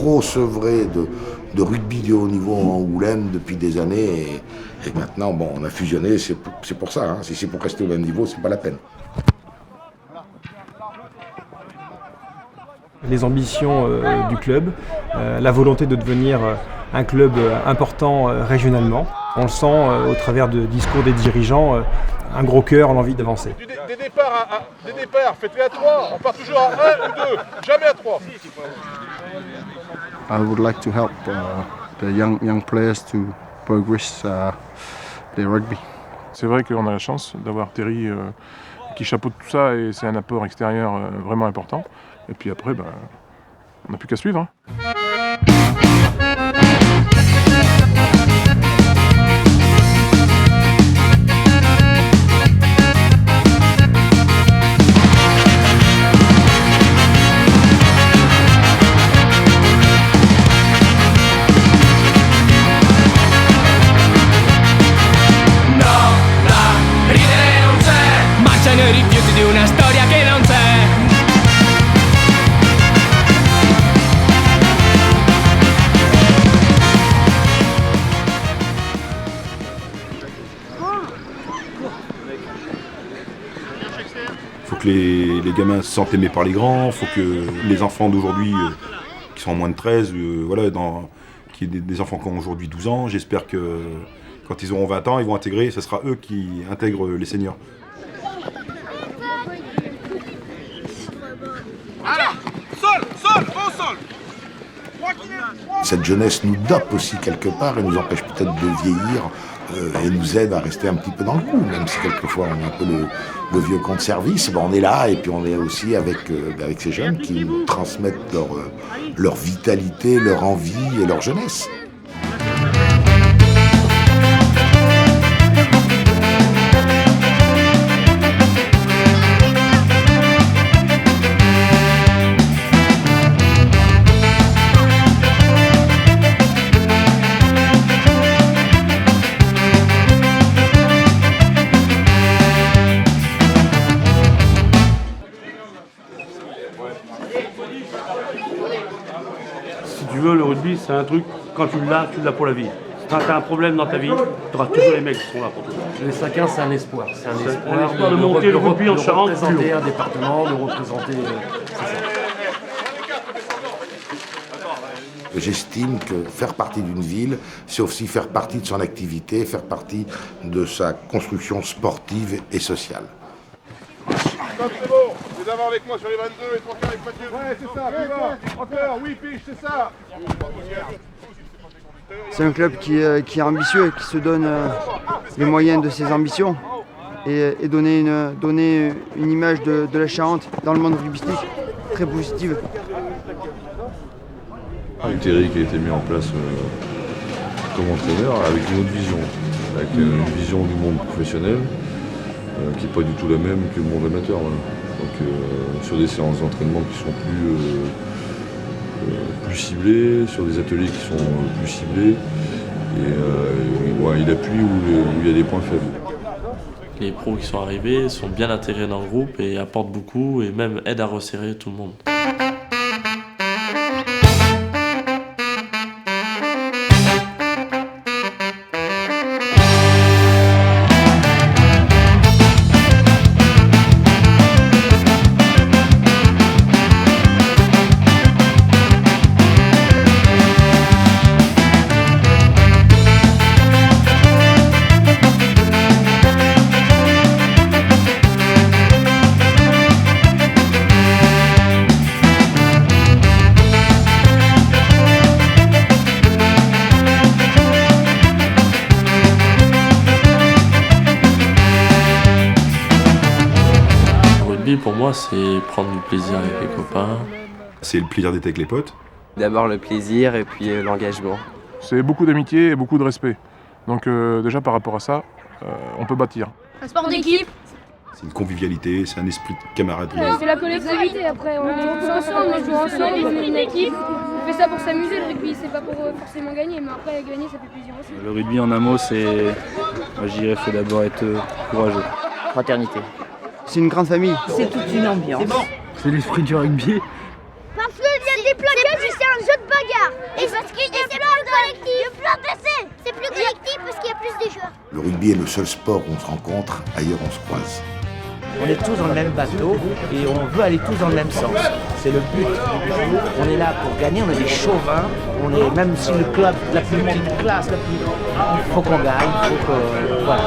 trop sevré de rugby de haut niveau en Angoulême depuis des années. Et maintenant, bon, on a fusionné, c'est pour ça. Hein. Si c'est pour rester au même niveau, c'est pas la peine. Les ambitions du club, la volonté de devenir un club important régionalement. On le sent au travers de discours des dirigeants, un gros cœur, l'envie d'avancer. Des départs, faites-les à 3, on part toujours à 1 ou 2, jamais à 3. I would like to help the young players to progress their rugby. C'est vrai qu'on a la chance d'avoir Thierry qui chapeaute tout ça et c'est un apport extérieur vraiment important. Et puis après, on n'a plus qu'à suivre. Hein. Il faut que les gamins se sentent aimés par les grands, il faut que les enfants d'aujourd'hui, qui sont en moins de 13, qu'il y ait des enfants qui ont aujourd'hui 12 ans, j'espère que quand ils auront 20 ans, ils vont intégrer, ce sera eux qui intègrent les seniors. Cette jeunesse nous dope aussi quelque part et nous empêche peut-être de vieillir et nous aide à rester un petit peu dans le coup, même si quelquefois on est un peu le vieux con de service. On est là et puis on est aussi avec ces jeunes qui nous transmettent leur vitalité, leur envie et leur jeunesse. Si tu veux, le rugby, c'est un truc, quand tu l'as pour la vie. Quand tu as un problème dans ta vie, tu auras toujours les mecs qui sont là pour toi. Le Saquin, c'est un espoir. C'est un espoir de monter le rugby en Charente. De représenter un département, de représenter... c'est ça. J'estime que faire partie d'une ville, c'est aussi faire partie de son activité, faire partie de sa construction sportive et sociale. Stop, c'est bon, c'est d'abord avec moi sur les 22 et 3 quarts avec Mathieu. Ouais, c'est ça, tu vas, encore, oui, piche, c'est ça. C'est un club qui est ambitieux, qui se donne les moyens de ses ambitions et donner une image de la Charente dans le monde rugbystique très positive. Avec Thierry qui a été mis en place comme entraîneur avec une autre vision, avec une vision du monde professionnel qui n'est pas du tout la même que le monde amateur. Voilà. Donc sur des séances d'entraînement qui sont plus ciblées, sur des ateliers qui sont plus ciblés, et il appuie où il y a des points faibles. Les pros qui sont arrivés sont bien intégrés dans le groupe et apportent beaucoup et même aident à resserrer tout le monde. Pour moi, c'est prendre du plaisir avec les copains. C'est le plaisir d'être avec les potes. D'abord le plaisir et puis l'engagement. C'est beaucoup d'amitié et beaucoup de respect. Donc déjà par rapport à ça, on peut bâtir. Un sport d'équipe. C'est une convivialité, c'est un esprit de camaraderie. C'est la collectivité après, on est tous ensemble, on joue ensemble, on est une équipe. On fait ça pour s'amuser le rugby, c'est pas pour forcément gagner, mais après gagner ça fait plaisir aussi. Le rugby en un mot, c'est, moi je dirais, faut d'abord être courageux. Fraternité. C'est une grande famille. C'est toute une ambiance. C'est l'esprit du rugby. Parce qu'il y a des plaquettes et c'est un jeu de bagarre. parce qu'il y a plus de joueurs. Le rugby est le seul sport où on se rencontre, ailleurs on se croise. On est tous dans le même bateau et on veut aller tous dans le même sens. C'est le but. On est là pour gagner, on est des chauvins. On est, même si le club, la plus petite classe, il faut qu'on gagne, il faut que, voilà.